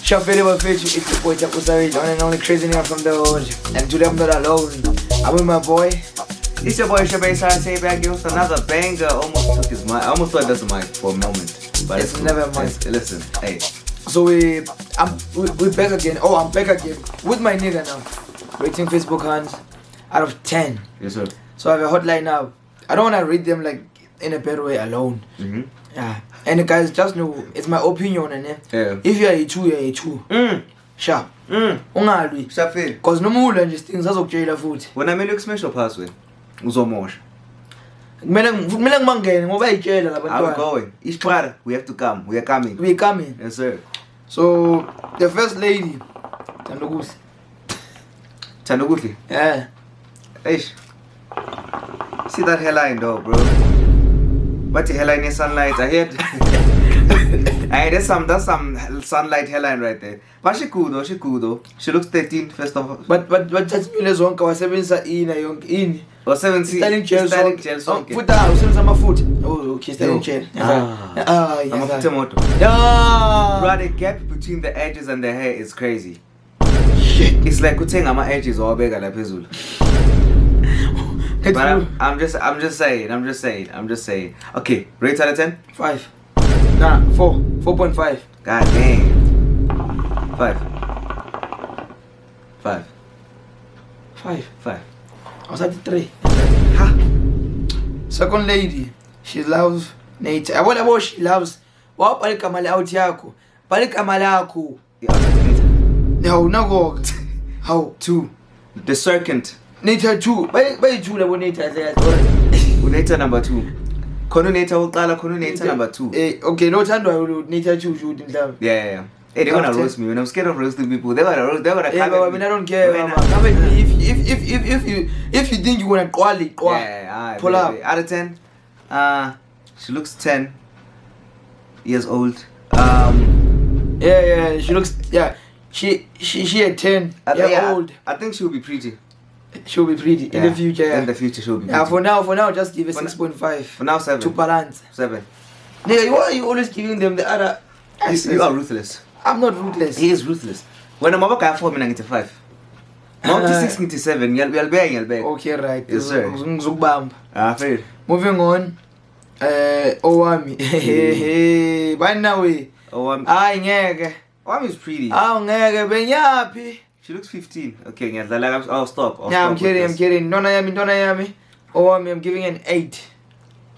Ciao, Felipe, it's your boy Chapo Savage, one and only crazy nigga from the hood. And today I'm not alone. I'm with my boy. It's your boy Shabe Say back here with another banger. Almost took his mic. I almost thought that's a mic for a moment. But it's never a mic. Listen, hey. So we're back again. Oh, I'm back again with my nigga now. Rating Facebook Huns out of 10. Yes, sir. So I have a hotline now. I don't want to read them like in a bad way alone. Mm-hmm. Yeah. And guys, just know it's my opinion, and yeah. If you're a 2, you're a 2. Sharp. Ungalwi. Sharp. Because no more than just things azokujela futhi. When I made you smash your password, uzomosha. Kumele ngibangene ngoba ayitshela labantwana. I'm going. Each part we have to come. We are coming. We coming. Yes, sir. So the first lady, Tandokuhle. Tandokuhle. Yeah. Eish. See that hairline though, bro. But the hairline is sunlight. I heard. Hey, that's some sunlight hairline right there. But she cool though. She looks 13 first of all. But that's me les zonke wasebenzisa ina yonke ini. Or 17. Standing chair zonke. Futa usebenzisa amafutha. Oh, okay, standing chair. I'm a moto. Yeah. Bro, the gap between the edges and the hair is crazy. Shit. It's like uthenga ama edges awabeka la phezulu. But I'm just saying. Okay, rate out of 10? 5. Nah, 4. 4.5. God damn. 5. 5. I was at 3. Ha. Second lady, she loves nature. I wonder what she loves. Wow, palika mali out yako. Palika mali yako. No, no. How? 2. The second. Nature 2. By 2 level nature there. Nature number 2. Kono nature uqala, kono nature number 2. Okay, no time do nature 2 shoot in them. Yeah. Hey, they're gonna roast me. When I'm scared of roasting people, they're gonna come. Yeah, but I mean, I don't care. If you think you're gonna quality, pull up. Out of 10, she looks 10 years old. Yeah, she looks. Yeah, she at 10 years old. I think she'll be pretty. She'll be pretty in the future. Yeah. In the future, she'll be pretty. Yeah, for now, just give it 6.5. For now, 7. To balance. 7. Nigga, why are you always giving them the other? You are ruthless. I'm not ruthless. He is ruthless. When I'm about 4, I'm 5. Mom to 6, 7. You'll be. Okay, right. Yes, sir. Fair. Moving on. Owami. Hey. By now, Owami. Ngeke. Owami is pretty. Ngeke benyapi. She looks 15. Okay, I'll stop. I'm kidding. Dona yami. Owami, I'm giving an 8.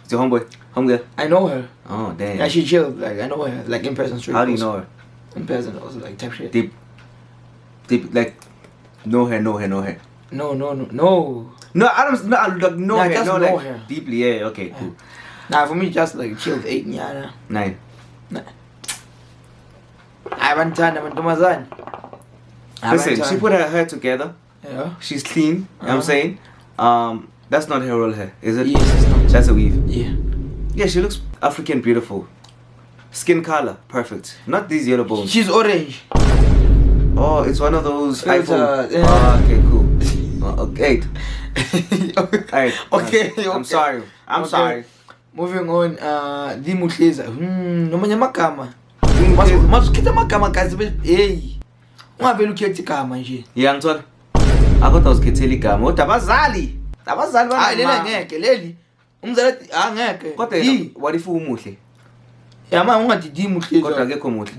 It's your homegirl. I know her. Oh, damn. Yeah, she chilled. Like, I know her. Like, in person. Straight. How do you know her? In person, also, like, type shit. Deep, like, no hair. No. No, I don't know her. Deeply, yeah, okay, cool. Nah, for me, just like chilled 8, yeah. 9. I haven't done Tomazan. Listen, she put her hair together. Yeah. She's clean, you know what I'm saying? That's not her real hair, is it? Yes, it's not. That's a weave. Yeah. Yeah, she looks African beautiful. Skin color, perfect. Not these yellow bones. She's orange. Oh, it's one of those iPhone. Yeah. Okay, cool. Okay. Alright. Okay. I'm sorry. I'm sorry. Moving on, Dimutleza. Nomanya magama. Masukhetha amagama guys. Hey. Ungavela ukhethe igama nje. Yeah, ngithola. Akho uzikhethela igama. Kodwa abazali bana. Lela ngeke leli. Umzali ngeke. Kodwa what if umuhle? Yeah, man, ungathi Dimutleza. Kodwa akekho muhle.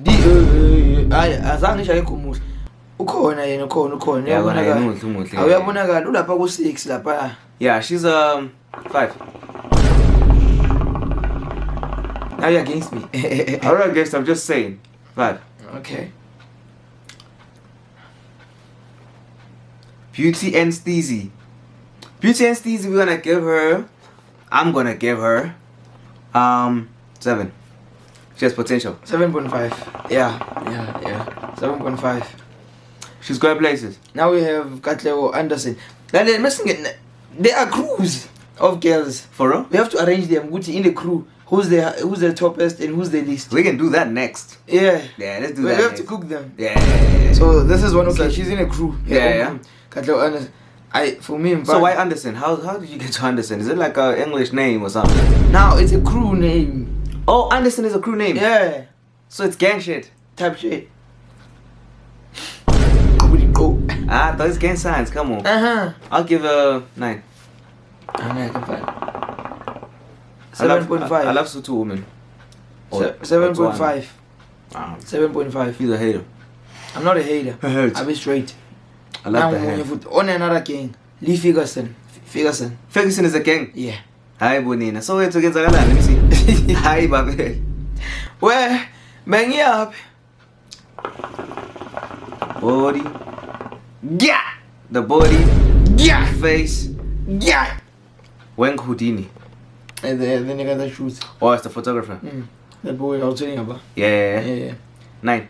Hayi, azange ngisho akekho muhle. Ukhona yena ukhona. Uyabonakala. Umuhle. Awuyabonakala ulapha ku 6 lapha. Yeah, she's 5. Now you're against me. I'm not against, I'm just saying. 5. Okay. Beauty and Steezy, I'm gonna give her 7. She has potential. 7.5. Yeah. 7.5. She's going places. Now we have Katlego Anderson. There are crews of girls. For real? We have to arrange them in the crew. Who's the toppest and who's the least? We can do that next. Yeah. Yeah, let's do that. We have to cook them. Yeah. So this is one. Okay, she's in a crew. Yeah. Katlego Anderson. For me. So why Anderson? How did you get to Anderson? Is it like an English name or something? Now it's a crew name. Oh, Anderson is a crew name. Yeah. So it's gang shit. Type shit. Ah, those gang signs. Come on. I'll give a 9. I can find. I love 7.5. I love Sutu women. 7.5. 7.5. He's a hater. I'm not a hater. I heard. I'll be straight. I love the Now, hair. on another gang. Lee Ferguson. Ferguson is a gang. Yeah. Hi, Bonina. So we're together. Let me see. Hi, baby. Where? Bang you up. Body. Yeah. The body. Yeah. Face. Yeah. Wang Houdini. And the nigga that shoots. Oh, it's the photographer. The boy I was telling you about. Yeah. 9.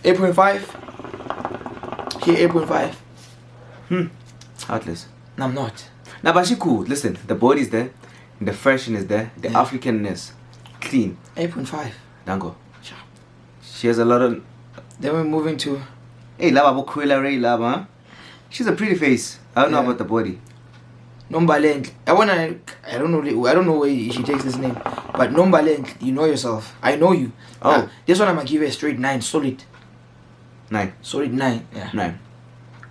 8.5. Here 8.5. Heartless. No, I'm not. Nah, but she cool. Listen, the body's there. The fashion is there. The Africanness. Clean. 8.5. Dango. She has a lot of... Then we're moving to... Hey, lava bokwela ray lava, huh? She's a pretty face. I don't know Yeah. about the body. Nombalent. I don't know where she takes this name. But Nombalent, you know yourself. I know you. Oh. This one I'm gonna give you a straight 9. Solid. 9. Solid 9. Yeah. 9.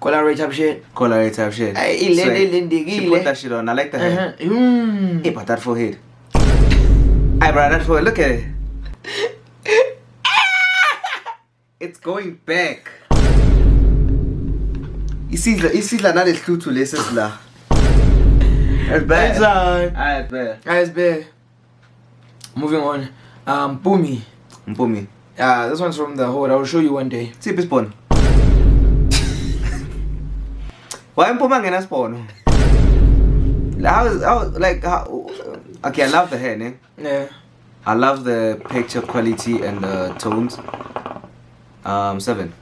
Color rate up shit. Color rate type shit. She She put that shit on. I like the hair. Hey, but that forehead. Hey, bro, that forehead. Look at it. It's going back. You see like not clue to listen lah. That's bad. That's bad. That's bad. Moving on. Boomy. Mpumi. This one's from the hood. I will show you one day. See this spawn. Why Mpuma ngena spawn? How? Okay, I love the hair, ne? Yeah. I love the picture quality and the tones. 7.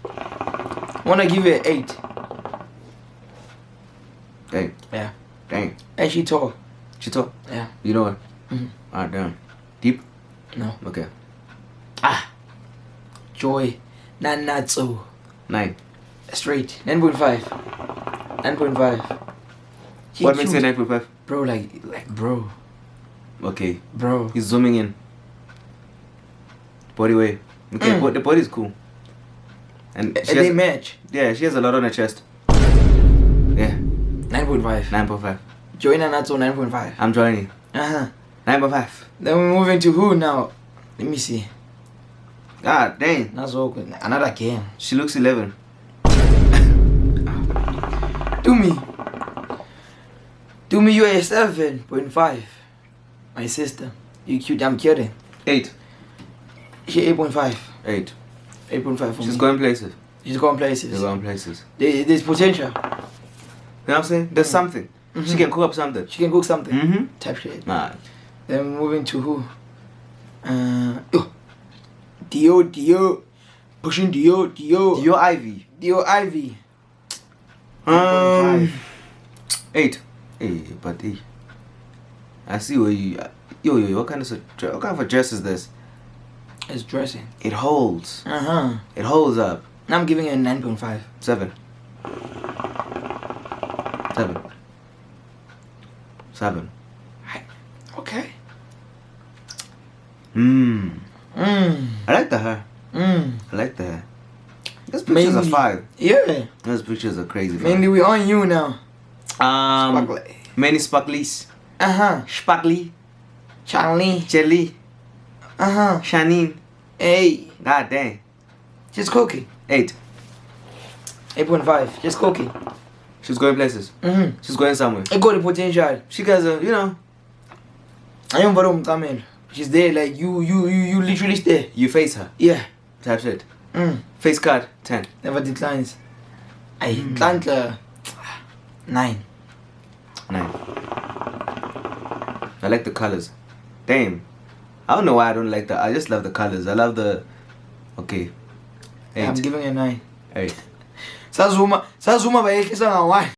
I wanna give it 8. Dang. Yeah. Dang. And she tall. She tall? Yeah. You know what? Alright, damn. Deep? No. Okay. Joy. Nanatsu. 9. Straight. 9.5. 9.5. What makes it 9.5? Bro, like bro. Okay. Bro. He's zooming in. Body weight. Okay, but the body is cool. And They match. Yeah, she has a lot on her chest. Yeah. 9.5. 9.5. Joy Nanatsu 9.5. I'm joining. 9.5. Then we're moving to who now? Let me see. God dang. That's awkward. Another game. She looks 11. Do me, you a 7.5. My sister. You cute, I'm kidding. 8. She 8.5. 8. 8.5 for me. She's going places. She's going places. She's going places. There's potential. You know what I'm saying? There's something. She can cook up something. She can cook something. Mm-hmm. Type shit. Nah. Then moving to who? Dio. Pushing Dio. Dio Ivy. Dio Ivy. 8. Hey, but hey. I see where you... Yo, what kind of a dress is this? It's dressing. It holds. Uh-huh. It holds up. Now I'm giving it a 9.5. 7. 7. Okay. I like the hair. I like the hair. Those pictures are 5. Yeah. Those pictures are crazy. Mainly we on you now. Sparkly. Many sparklies. Sparkly. Charlie. Jelly. Shanine. Hey. God dang. Just cooking. 8. 8.5. Just cooking. She's going places. She's going somewhere. I got the potential. She got a, you know. I am very coming. She's there like you literally stay. You face her. Yeah. Type shit. Face card. 10. Never declines. I can't 9. 9. I like the colors. Damn. I don't know why I don't like I just love the colors. I love the... Okay. 8. I'm giving it a 9. 8. Sazuma by 1.